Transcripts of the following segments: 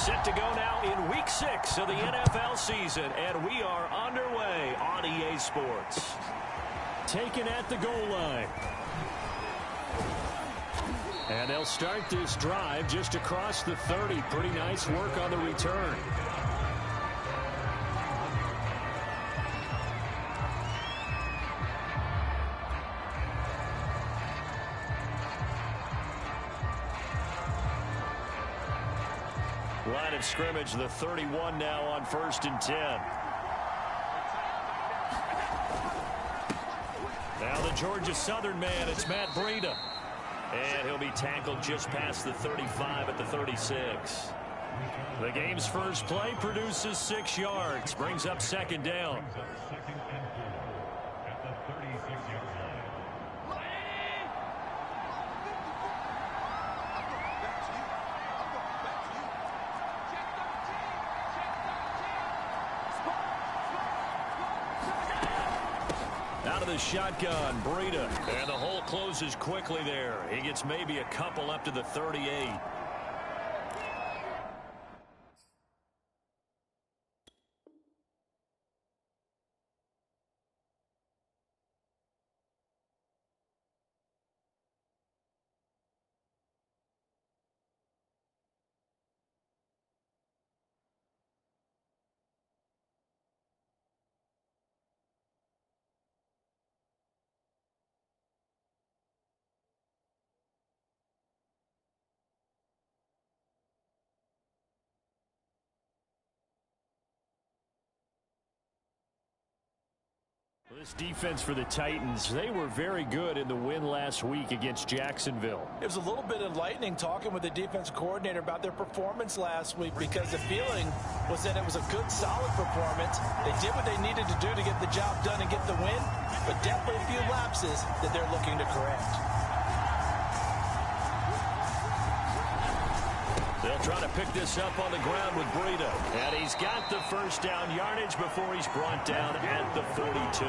Set to go now in Week 6 of the NFL season, and we are underway on EA Sports. Taken at the goal line. And they'll start this drive just across the 30. Pretty nice work on the return. Line of scrimmage, the 31 now on 1st and 10. Now the Georgia Southern man, it's Matt Breida. And he'll be tackled just past the 35 at the 36. The game's first play produces 6 yards, brings up 2nd down. Out of the shotgun, Breida. And the hole closes quickly there. He gets maybe a couple up to the 38. This defense for the Titans, they were very good in the win last week against Jacksonville. It was a little bit enlightening talking with the defensive coordinator about their performance last week because the feeling was that it was a good, solid performance. They did what they needed to do to get the job done and get the win, but definitely a few lapses that they're looking to correct. They'll try to pick this up on the ground with Breida. And he's got the first down yardage before he's brought down at the 42.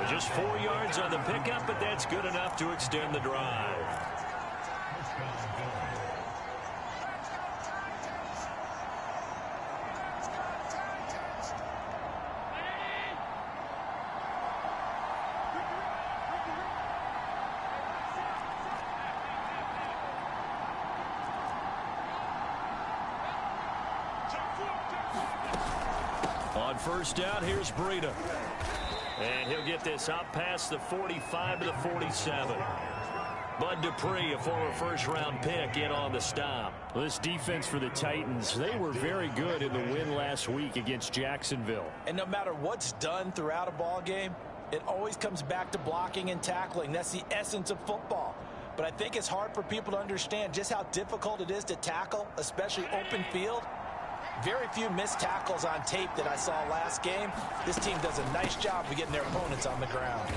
Just 4 yards on the pickup, but that's good enough to extend the drive. On first down, here's Breida. And he'll get this up past the 45 to the 47. Bud Dupree, a former first-round pick, in on the stop. This defense for the Titans, they were very good in the win last week against Jacksonville. And no matter what's done throughout a ball game, it always comes back to blocking and tackling. That's the essence of football. But I think it's hard for people to understand just how difficult it is to tackle, especially open field. Very few missed tackles on tape that I saw last game. This team does a nice job of getting their opponents on the ground.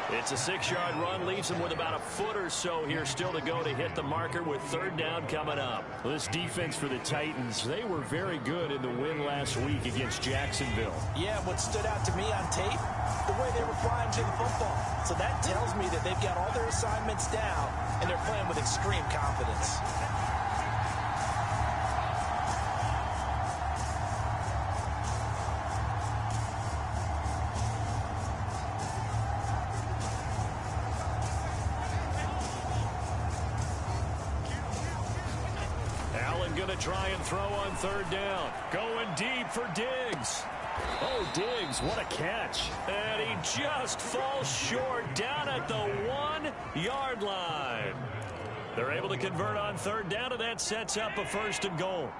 It's a 6-yard run, leaves them with about a foot or so here still to go to hit the marker with 3rd down coming up. This defense for the Titans, they were very good in the win last week against Jacksonville. Yeah, what stood out to me on tape, the way they were flying to the football. So that tells me that they've got all their assignments down, and they're playing with extreme confidence. Going to try and throw on 3rd down. Going deep for Diggs. Oh, Diggs, what a catch. And he just falls short down at the 1-yard line. They're able to convert on 3rd down, and that sets up a 1st and goal.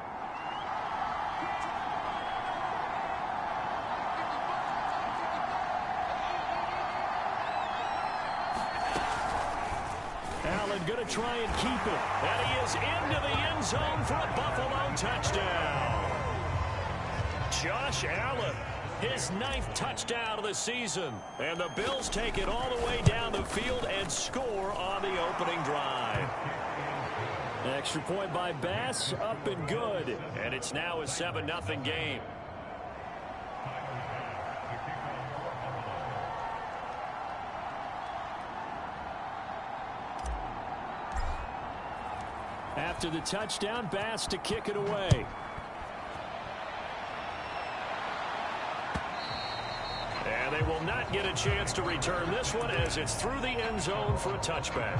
Allen going to try and keep it. And he is into the end zone for a Buffalo touchdown. Josh Allen, his 9th touchdown of the season. And the Bills take it all the way down the field and score on the opening drive. Extra point by Bass, up and good. And it's now a 7-0 game. After the touchdown, Bass to kick it away. And they will not get a chance to return this one as it's through the end zone for a touchback.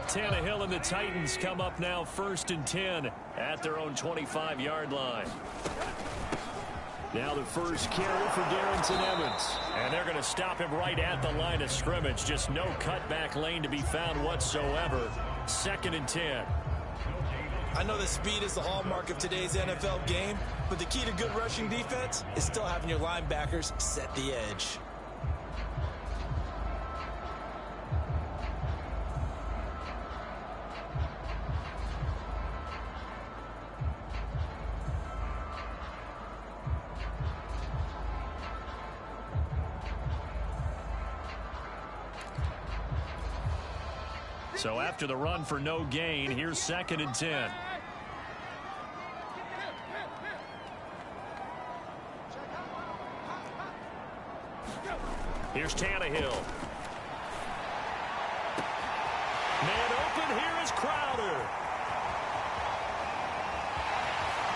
Tannehill and the Titans come up now 1st and 10 at their own 25-yard line. Now the first carry for Darrington Evans. And they're going to stop him right at the line of scrimmage. Just no cutback lane to be found whatsoever. 2nd and 10. I know that speed is the hallmark of today's NFL game, but the key to good rushing defense is still having your linebackers set the edge. So after the run for no gain, here's 2nd and 10. Here's Tannehill. Man open, here is Crowder.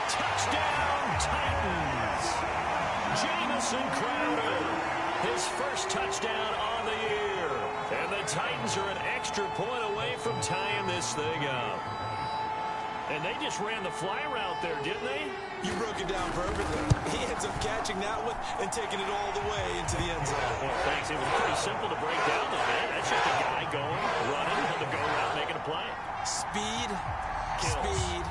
Touchdown, Titans. Jamison Crowder, his first touchdown on the year. And the Titans are an extra point away from tying this thing up. And they just ran the fly route there, didn't they? You broke it down perfectly. He ends up catching that one and taking it all the way into the end zone. Well, thanks. It was pretty simple to break down the man. That's just a guy going, running on the go route, making a play. Speed, Kills. speed,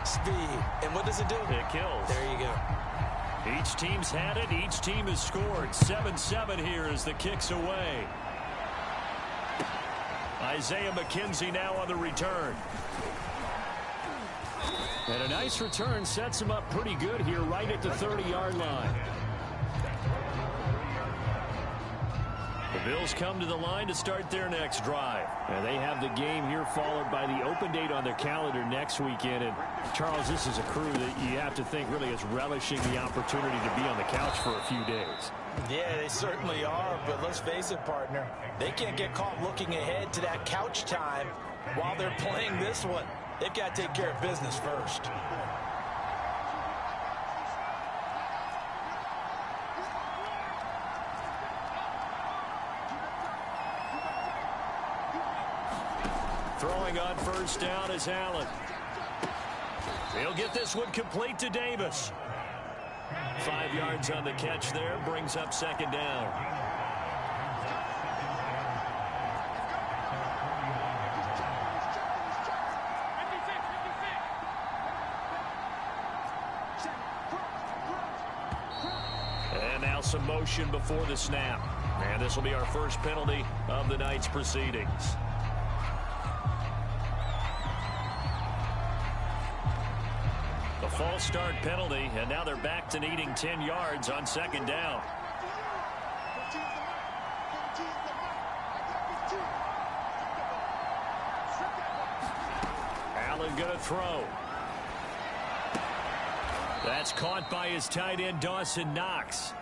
speed. And what does it do? It kills. There you go. Each team's had it. Each team has scored. 7-7 here as the kick's away. Isaiah McKenzie now on the return. And a nice return sets him up pretty good here right at the 30-yard line. The Bills come to the line to start their next drive. And they have the game here followed by the open date on their calendar next weekend. And Charles, this is a crew that you have to think really is relishing the opportunity to be on the couch for a few days. Yeah, they certainly are, but let's face it, partner. They can't get caught looking ahead to that couch time while they're playing this one. They've got to take care of business first. Throwing on first down is Allen. He'll get this one complete to Davis. 5 yards on the catch there, brings up 2nd down. And now some motion before the snap. And this will be our first penalty of the night's proceedings. A false start penalty, and now they're back to needing 10 yards on 2nd down. Allen gonna throw. That's caught by his tight end, Dawson Knox.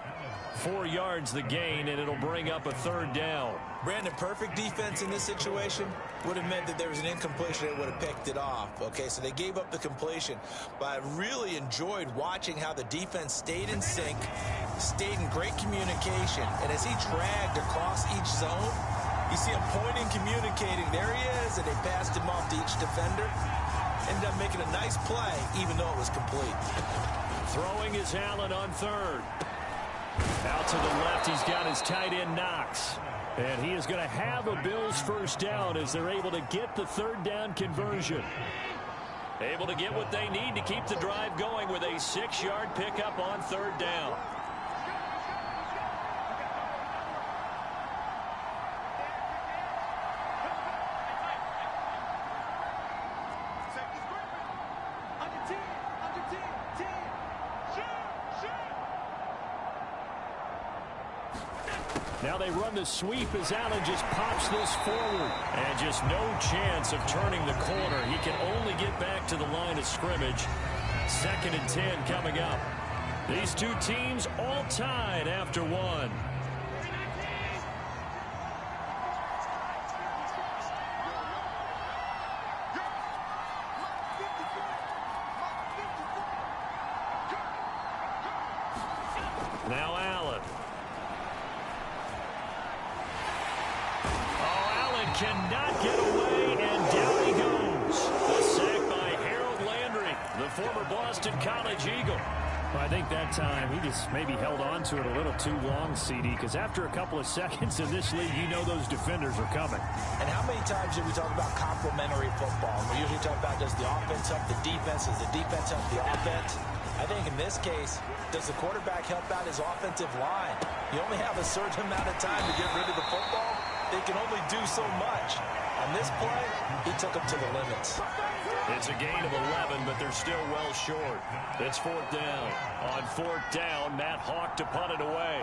4 yards the gain, and it'll bring up a 3rd down. Brandon, perfect defense in this situation would have meant that there was an incompletion that would have picked it off. Okay, so they gave up the completion. But I really enjoyed watching how the defense stayed in sync, stayed in great communication. And as he dragged across each zone, you see him pointing, communicating. There he is, and they passed him off to each defender. Ended up making a nice play, even though it was complete. Throwing is Allen on 3rd. Out to the left, he's got his tight end, Knox. And he is going to have a Bills first down as they're able to get the 3rd down conversion. Able to get what they need to keep the drive going with a 6-yard pickup on 3rd down. Now they run the sweep as Allen just pops this forward. And just no chance of turning the corner. He can only get back to the line of scrimmage. 2nd and 10 coming up. These two teams all tied after one. Now Allen. Oh, Allen cannot get away, and down he goes. The sack by Harold Landry, the former Boston College Eagle. Well, I think that time he just maybe held on to it a little too long, CD, because after a couple of seconds in this league, you know those defenders are coming. And how many times do we talk about complementary football? We usually talk about does the offense help the defense, does the defense help the offense? I think in this case, does the quarterback help out his offensive line? You only have a certain amount of time to get rid of the football. They can only do so much. On this play, he took them to the limits. It's a gain of 11, but they're still well short. It's 4th down. On 4th down, Matt Hawk to punt it away.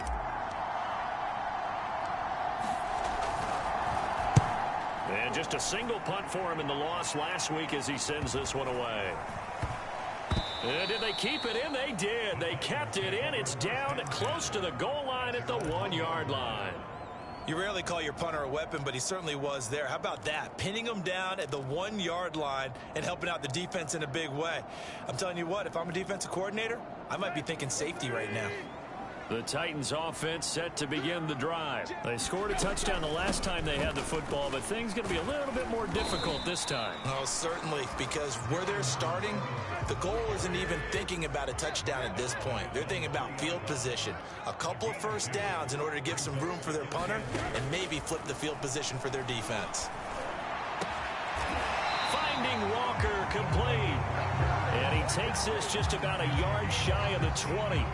And just a single punt for him in the loss last week as he sends this one away. And did they keep it in? They did. They kept it in. It's down close to the goal line at the 1-yard line. You rarely call your punter a weapon, but he certainly was there. How about that? Pinning him down at the 1-yard line and helping out the defense in a big way. I'm telling you what, if I'm a defensive coordinator, I might be thinking safety right now. The Titans offense set to begin the drive. They scored a touchdown the last time they had the football, but things going to be a little bit more difficult this time. Oh, certainly, because where they're starting, the goal isn't even thinking about a touchdown at this point. They're thinking about field position, a couple of first downs in order to give some room for their punter, and maybe flip the field position for their defense. Finding Walker complete. And he takes this just about a yard shy of the 20.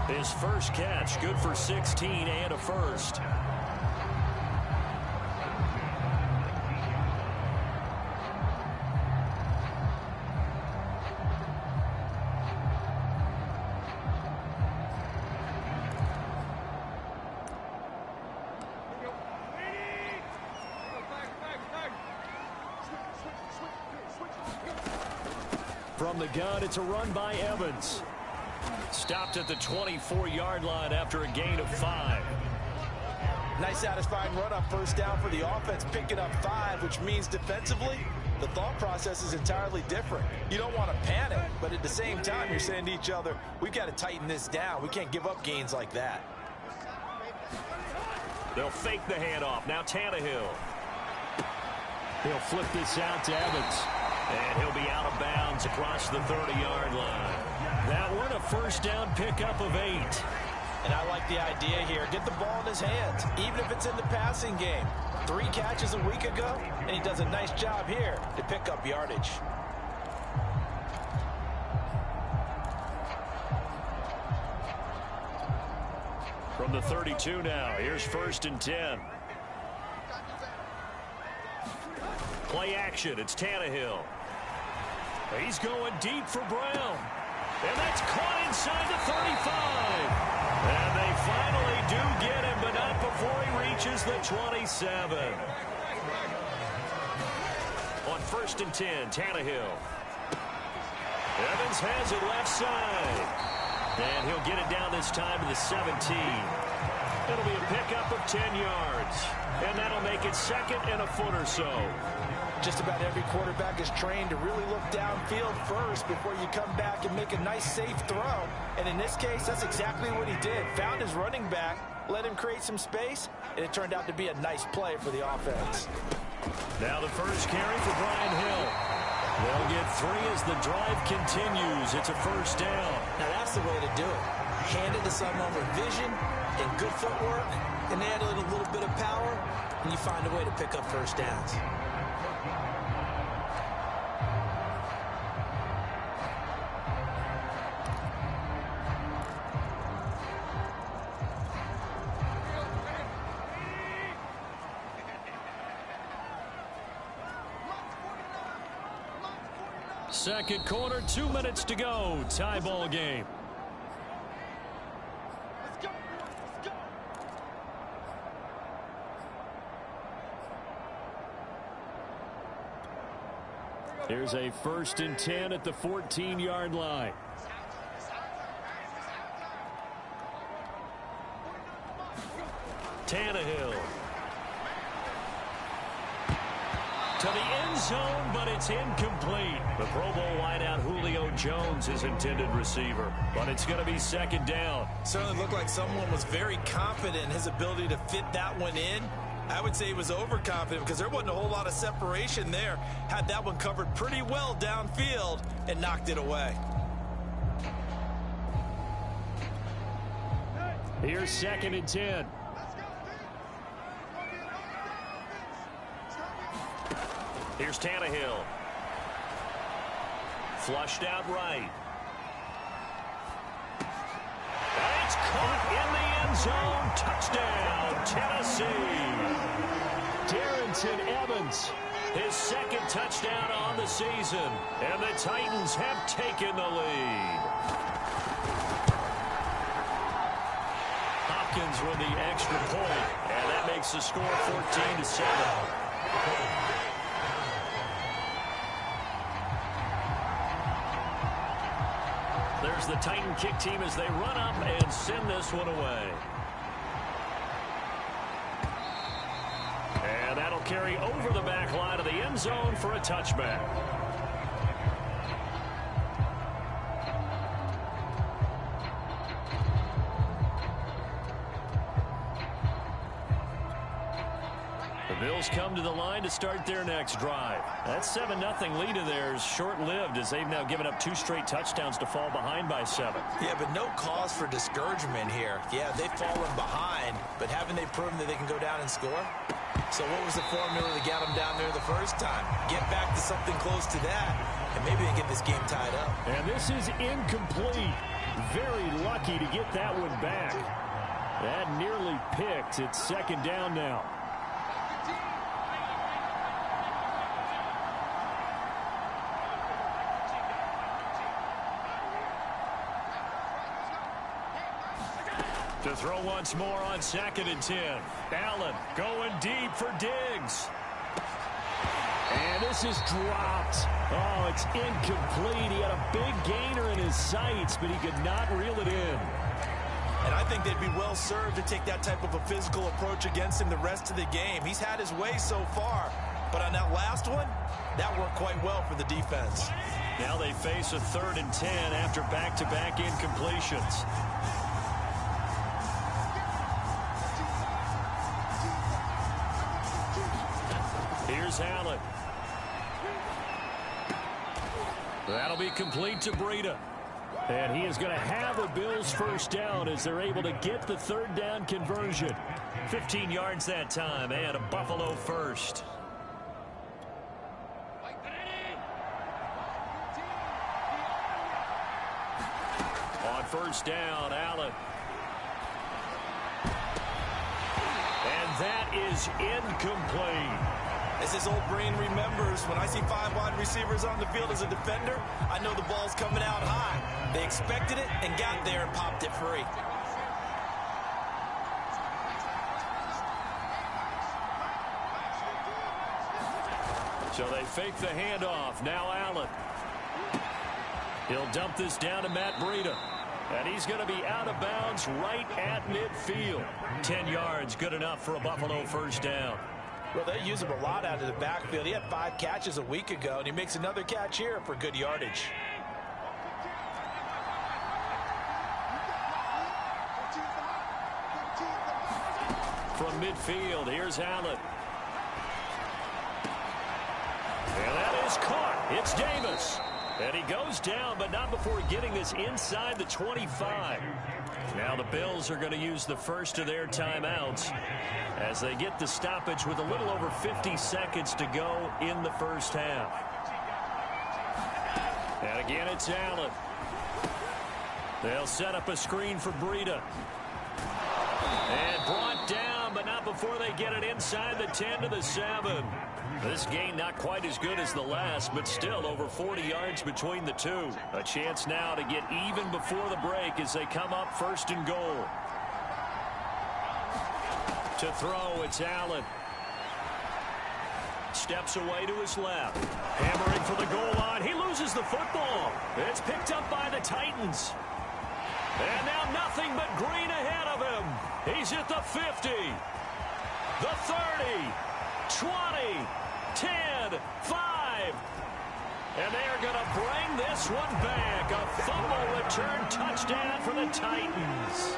His first catch, good for 16 and a first. From the gun, it's a run by Evans. Stopped at the 24-yard line after a gain of 5. Nice satisfying run on first down for the offense, picking up 5, which means defensively, the thought process is entirely different. You don't want to panic, but at the same time, you're saying to each other, we've got to tighten this down. We can't give up gains like that. They'll fake the handoff. Now Tannehill. He'll flip this out to Evans. And he'll be out of bounds across the 30-yard line. That one, a first down pickup of 8. And I like the idea here. Get the ball in his hands, even if it's in the passing game. 3 catches a week ago, and he does a nice job here to pick up yardage. From the 32 now, here's 1st and 10. Play action, it's Tannehill. He's going deep for Brown. And that's caught inside the 35. And they finally do get him, but not before he reaches the 27. On 1st and 10, Tannehill. Evans has it left side. And he'll get it down this time to the 17. It'll be a pickup of 10 yards. And that'll make it 2nd and a foot or so. Just about every quarterback is trained to really look downfield first before you come back and make a nice, safe throw. And in this case, that's exactly what he did. Found his running back, let him create some space, and it turned out to be a nice play for the offense. Now the first carry for Brian Hill. They'll get 3 as the drive continues. It's a first down. Now that's the way to do it. Hand it to someone with vision and good footwork, and add a little bit of power, and you find a way to pick up first downs. Second quarter, 2 minutes to go. Tie ball game. Here's a 1st and 10 at the 14-yard line. Tannehill. To the end zone, but it's incomplete. The Pro Bowl wideout Julio Jones is intended receiver, but it's going to be 2nd down. Certainly looked like someone was very confident in his ability to fit that one in. I would say he was overconfident because there wasn't a whole lot of separation there. Had that one covered pretty well downfield and knocked it away. Here's 2nd and 10. Here's Tannehill. Flushed out right. And it's caught in the end zone. Touchdown, Tennessee. Darrington Evans. His 2nd touchdown on the season. And the Titans have taken the lead. Hopkins with the extra point. And that makes the score 14-7. There's the Titan kick team as they run up and send this one away. And that'll carry over the back line of the end zone for a touchback. The Bills come to the line to start their next drive. That 7-0 lead of theirs short-lived as they've now given up 2 straight touchdowns to fall behind by 7. Yeah, but no cause for discouragement here. Yeah, they've fallen behind, but haven't they proven that they can go down and score? So what was the formula to get them down there the first time? Get back to something close to that, and maybe they get this game tied up. And this is incomplete. Very lucky to get that one back. That nearly picked. It's 2nd down now. To throw once more on 2nd and 10. Allen going deep for Diggs. And this is dropped. Oh, it's incomplete. He had a big gainer in his sights, but he could not reel it in. And I think they'd be well served to take that type of a physical approach against him the rest of the game. He's had his way so far, but on that last one, that worked quite well for the defense. Now they face a 3rd and 10 after back-to-back incompletions. Here's Allen. That'll be complete to Breida. And he is going to have a Bills 1st down as they're able to get the 3rd down conversion. 15 yards that time and a Buffalo 1st. On 1st down, Allen. And that is incomplete. As his old brain remembers, when I see 5 wide receivers on the field as a defender, I know the ball's coming out high. They expected it and got there and popped it free. So they fake the handoff. Now Allen. He'll dump this down to Matt Breida. And he's going to be out of bounds right at midfield. 10 yards, good enough for a Buffalo 1st down. Well, they use him a lot out of the backfield. He had 5 catches a week ago, and he makes another catch here for good yardage. From midfield, here's Allen. And that is caught. It's Davis. And he goes down, but not before getting this inside the 25. Now the Bills are going to use the first of their timeouts as they get the stoppage with a little over 50 seconds to go in the 1st half. And again, it's Allen. They'll set up a screen for Breida. And brought down, but not before they get it inside the 10 to the 7. This game not quite as good as the last, but still over 40 yards between the two. A chance now to get even before the break as they come up 1st and goal. To throw, it's Allen. steps away to his left. Hammering for the goal line. He loses the football. It's picked up by the Titans. And now nothing but green ahead of him. He's at the 50, the 30, 20, 10, 5. And they're going to bring this one back. A fumble return touchdown for the Titans.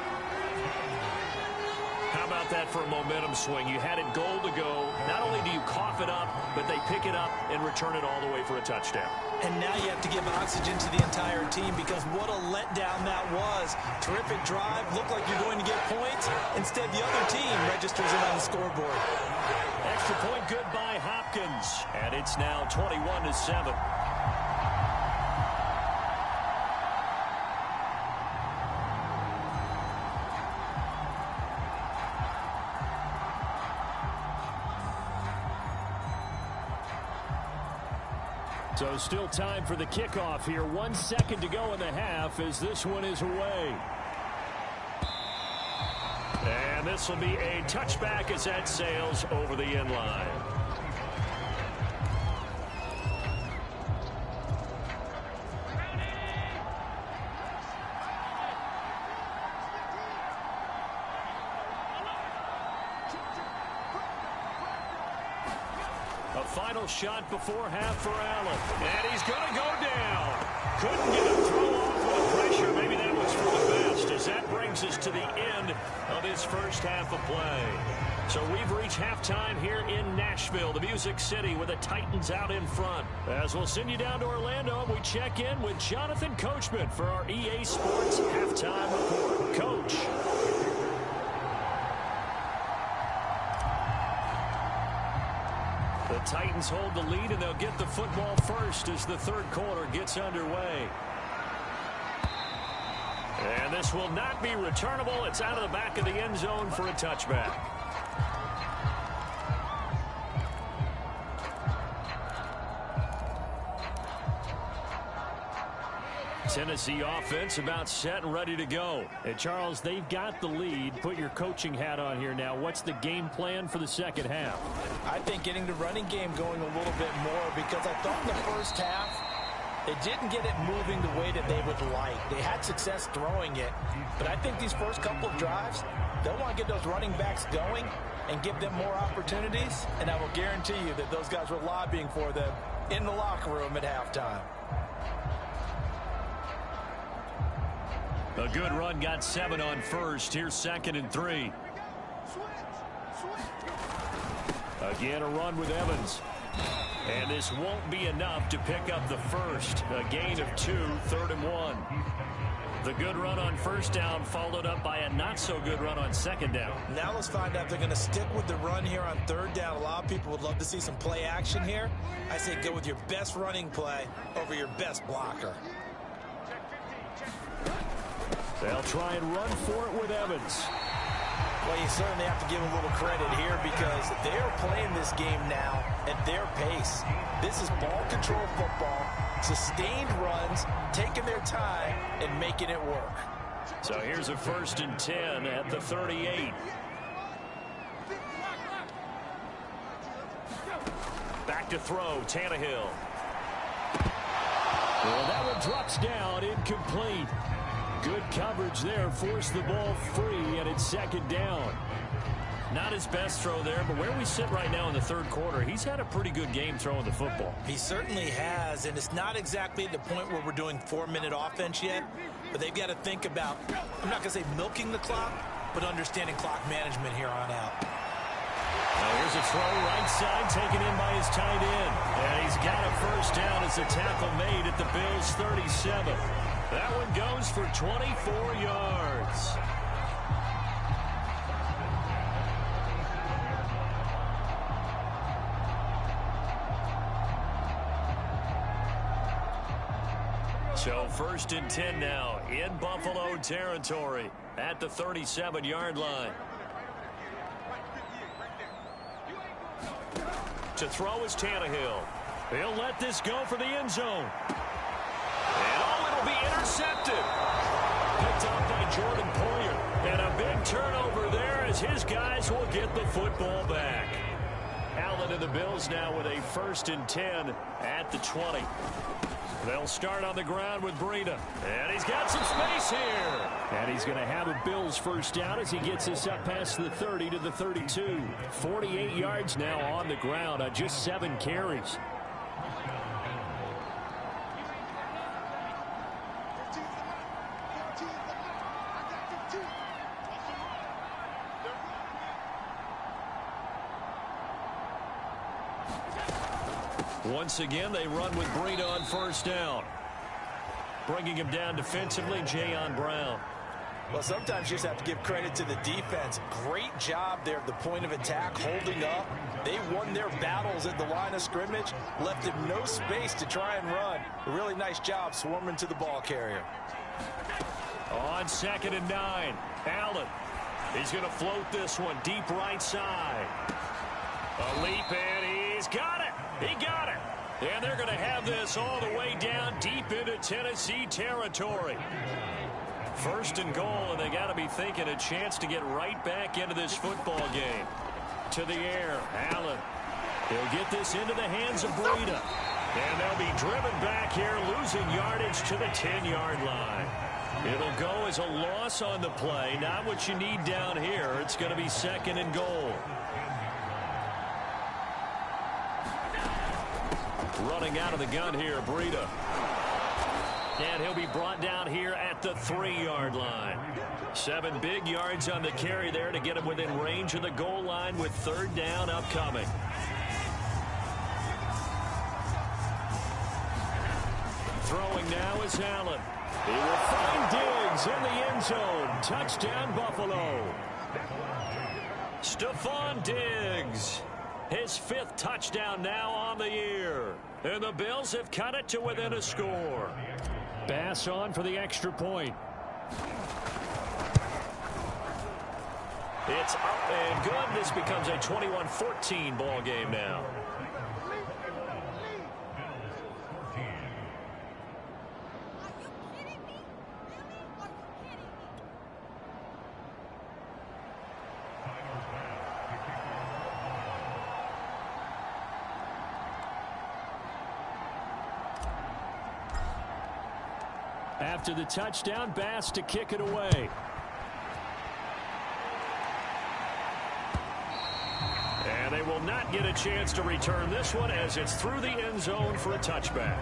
How about that for a momentum swing? You had it goal to go. Not only do you cough it up, but they pick it up and return it all the way for a touchdown. And now you have to give oxygen to the entire team because what a letdown that was. Terrific drive. Looked like you're going to get points. Instead, the other team registers it on the scoreboard. Extra point good by Hopkins. And it's now 21-7. So still time for the kickoff here. 1 second to go in the half as this one is away. And this will be a touchback as that sails over the end line. A final shot before half for Allen. And he's going to go down. Couldn't get a throw off with pressure. Maybe that was for the best, as that brings us to the end of this first half of play. So we've reached halftime here in Nashville, the Music City, with the Titans out in front. As we'll send you down to Orlando, we check in with Jonathan Coachman for our EA Sports Halftime Report. Coach. The Titans hold the lead, and they'll get the football first as the third quarter gets underway. And this will not be returnable. It's out of the back of the end zone for a touchback. Tennessee offense about set and ready to go. And Charles, they've got the lead. Put your coaching hat on here now. What's the game plan for the second half? I think getting the running game going a little bit more, because I thought in the first half they didn't get it moving the way that they would like. They had success throwing it, but I think these first couple of drives, they'll want to get those running backs going and give them more opportunities, and I will guarantee you that those guys were lobbying for them in the locker room at halftime. A good run, got 7 on first. Here's 2nd and 3. Again, a run with Evans. And this won't be enough to pick up the first. A gain of 2, 3rd and 1. The good run on first down followed up by a not-so-good run on second down. Now let's find out if they're going to stick with the run here on third down. A lot of people would love to see some play action here. I say go with your best running play over your best blocker. They'll try and run for it with Evans. Well, you certainly have to give a little credit here because they're playing this game now at their pace. This is ball control football, sustained runs, taking their time and making it work. So here's a 1st and 10 at the 38. Back to throw, Tannehill. Well, that one drops down, incomplete. Good coverage there, forced the ball free, and it's 2nd down. Not his best throw there, but where we sit right now in the third quarter, he's had a pretty good game throwing the football. He certainly has, and it's not exactly the point where we're doing 4-minute offense yet, but they've got to think about, I'm not going to say milking the clock, but understanding clock management here on out. Now here's a throw right side taken in by his tight end. And he's got a first down as the tackle made at the Bills' 37. That one goes for 24 yards. So 1st and 10 now in Buffalo territory at the 37-yard line. To throw is Tannehill. He'll let this go for the end zone. And it'll be intercepted. Picked up by Jordan Poyer. And a big turnover there as his guys will get the football back. Allen and the Bills now with a 1st and 10 at the 20. They'll start on the ground with Breida. And he's got some space here. And he's going to have a Bills first down as he gets this up past the 30 to the 32. 48 yards now on the ground on just 7 carries. Once again, they run with Breida on 1st down. Bringing him down defensively, Jayon Brown. Well, sometimes you just have to give credit to the defense. Great job there at the point of attack, holding up. They won their battles at the line of scrimmage, left him no space to try and run. A really nice job swarming to the ball carrier. On 2nd and 9, Allen. He's going to float this one deep right side. A leap, and he's got it. He got it. And they're going to have this all the way down deep into Tennessee territory. 1st and goal, and they got to be thinking a chance to get right back into this football game. To the air, Allen. He'll get this into the hands of Breida. And they'll be driven back here, losing yardage to the 10-yard line. It'll go as a loss on the play. Not what you need down here. It's going to be 2nd and goal. Running out of the gun here, Breida. And he'll be brought down here at the 3-yard line. 7 big yards on the carry there to get him within range of the goal line with 3rd down upcoming. Throwing now is Allen. He will find Diggs in the end zone. Touchdown, Buffalo. Stephon Diggs. His 5th touchdown now on the year. And the Bills have cut it to within a score. Bass on for the extra point. It's up and good. This becomes a 21-14 ball game now. After the touchdown, Bass to kick it away. And they will not get a chance to return this one as it's through the end zone for a touchback.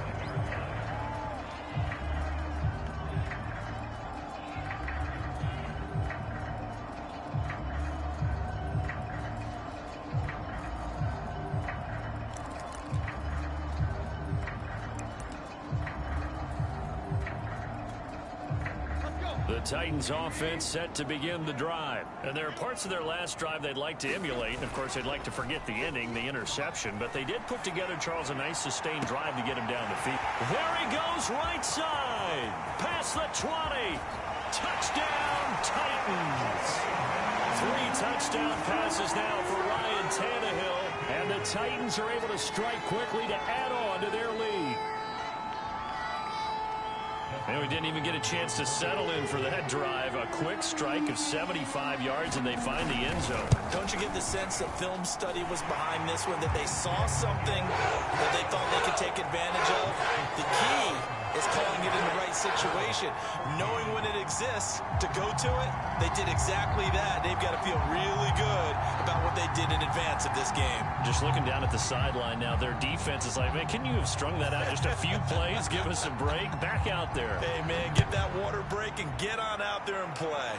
The Titans offense set to begin the drive. And there are parts of their last drive they'd like to emulate. And, of course, they'd like to forget the ending, the interception. But they did put together, Charles, a nice sustained drive to get him down the field. There he goes right side. Past the 20. Touchdown, Titans. 3 touchdown passes now for Ryan Tannehill. And the Titans are able to strike quickly to add on to their lead. And we didn't even get a chance to settle in for that drive. A quick strike of 75 yards, and they find the end zone. Don't you get the sense that film study was behind this one, that they saw something that they thought they could take advantage of? The key is calling it in the right situation. Knowing when it exists to go to it, they did exactly that. They've got to feel really good about what they did in advance of this game. Just looking down at the sideline now, their defense is like, man, can you have strung that out just a few plays? Give us a break. Back out there. Hey, man, get that water break and get on out there and play.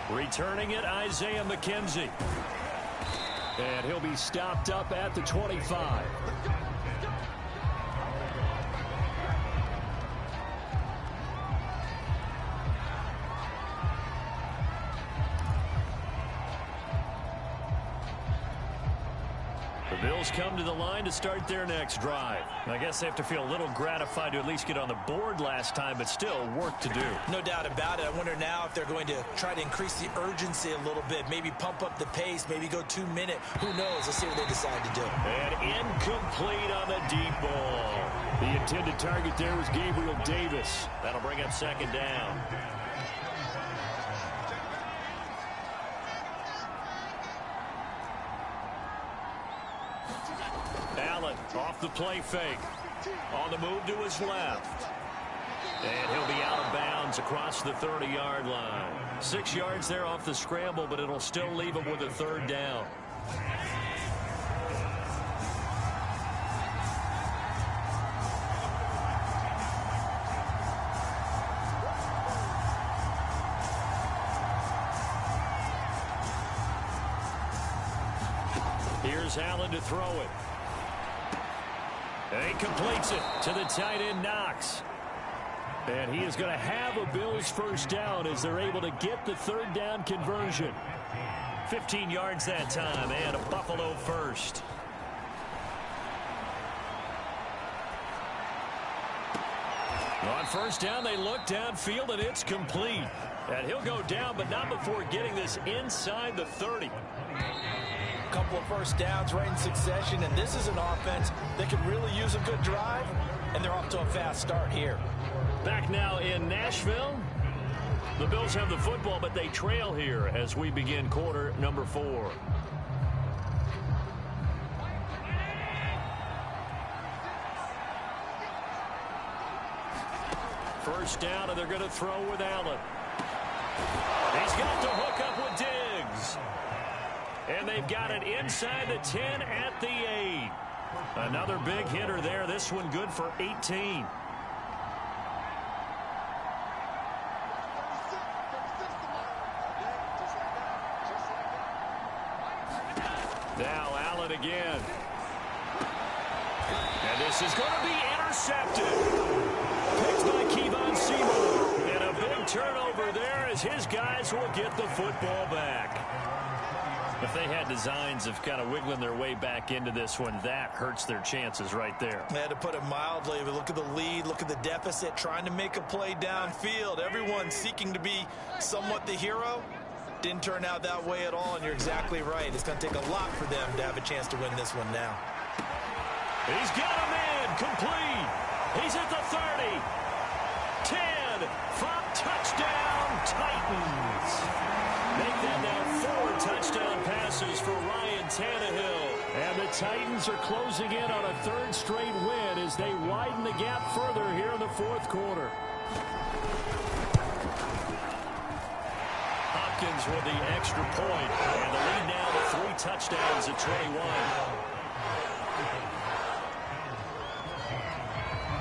Returning it, Isaiah McKenzie. And he'll be stopped up at the 25. The Bills come to the line to start their next drive. I guess they have to feel a little gratified to at least get on the board last time, but still work to do. No doubt about it. I wonder now if they're going to try to increase the urgency a little bit, maybe pump up the pace, maybe go 2-minute. Who knows? Let's see what they decide to do. And incomplete on the deep ball. The intended target there was Gabriel Davis. That'll bring up 2nd down. Allen off the play fake. On the move to his left. And he'll be out of bounds across the 30-yard line. 6 yards there off the scramble, but it'll still leave him with a third down. Here's Allen to throw it. And he completes it to the tight end, Knox. And he is going to have a Bills first down as they're able to get the third down conversion. 15 yards that time and a Buffalo first. On first down, they look downfield, and it's complete. And he'll go down, but not before getting this inside the 30. A couple of first downs right in succession, and this is an offense that could really use a good drive, and they're off to a fast start here. Back now in Nashville. The Bills have the football, but they trail here as we begin quarter number 4. First down, and they're going to throw with Allen. He's got to hook up with Diggs. And they've got it inside the 10 at the 8. Another big hitter there. This one good for 18. Now Allen again. And this is going to be intercepted. Picked by Kevon Seymour. And a big turnover there as his guys will get the football back. If they had designs of kind of wiggling their way back into this one, that hurts their chances right there. They had to put it mildly, but look at the lead, look at the deficit, trying to make a play downfield. Everyone seeking to be somewhat the hero. Didn't turn out that way at all, and you're exactly right. It's going to take a lot for them to have a chance to win this one now. He's got him in, complete. He's at the 30. 10 from touchdown Titans. Make that now 4 touchdown passes for Ryan Tannehill. And the Titans are closing in on a 3rd straight win as they widen the gap further here in the 4th quarter. Hopkins with the extra point, and the lead now to 3 touchdowns at 21.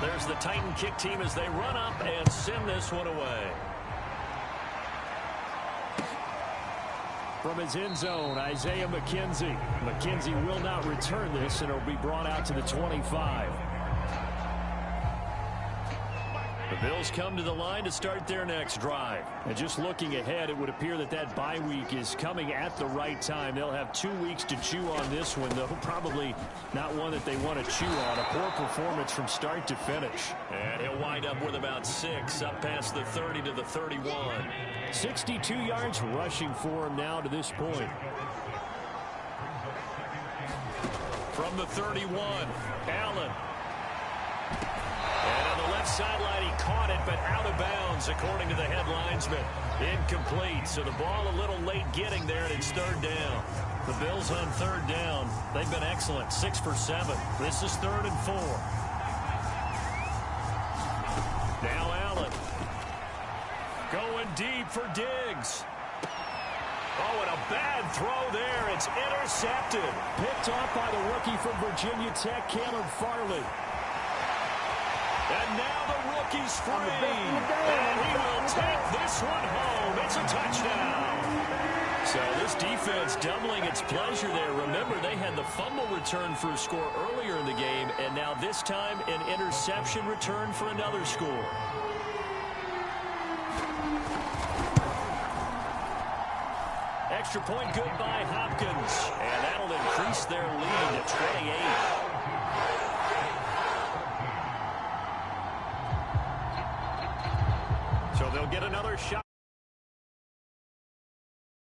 There's the Titan kick team as they run up and send this one away. From his end zone, Isaiah McKenzie. McKenzie will not return this, and it'll be brought out to the 25. The Bills come to the line to start their next drive. And just looking ahead, it would appear that that bye week is coming at the right time. They'll have 2 weeks to chew on this one, though probably not one that they want to chew on. A poor performance from start to finish. And he'll wind up with about 6 up past the 30 to the 31. 62 yards rushing for him now to this point. From the 31, Allen. And on the left sideline, he caught it, but out of bounds, according to the head linesman. Incomplete, so the ball a little late getting there, and it's 3rd down. The Bills on 3rd down. They've been excellent, 6 for 7. This is 3rd and 4. Now Allen. Going deep for Diggs. Oh, and a bad throw there. It's intercepted. Picked off by the rookie from Virginia Tech, Caleb Farley. And now the rookie's free. And he will take this one home. It's a touchdown. So this defense doubling its pleasure there. Remember, they had the fumble return for a score earlier in the game, and now this time an interception return for another score. Extra point good by Hopkins. And that'll increase their lead to 28. So they'll get another shot.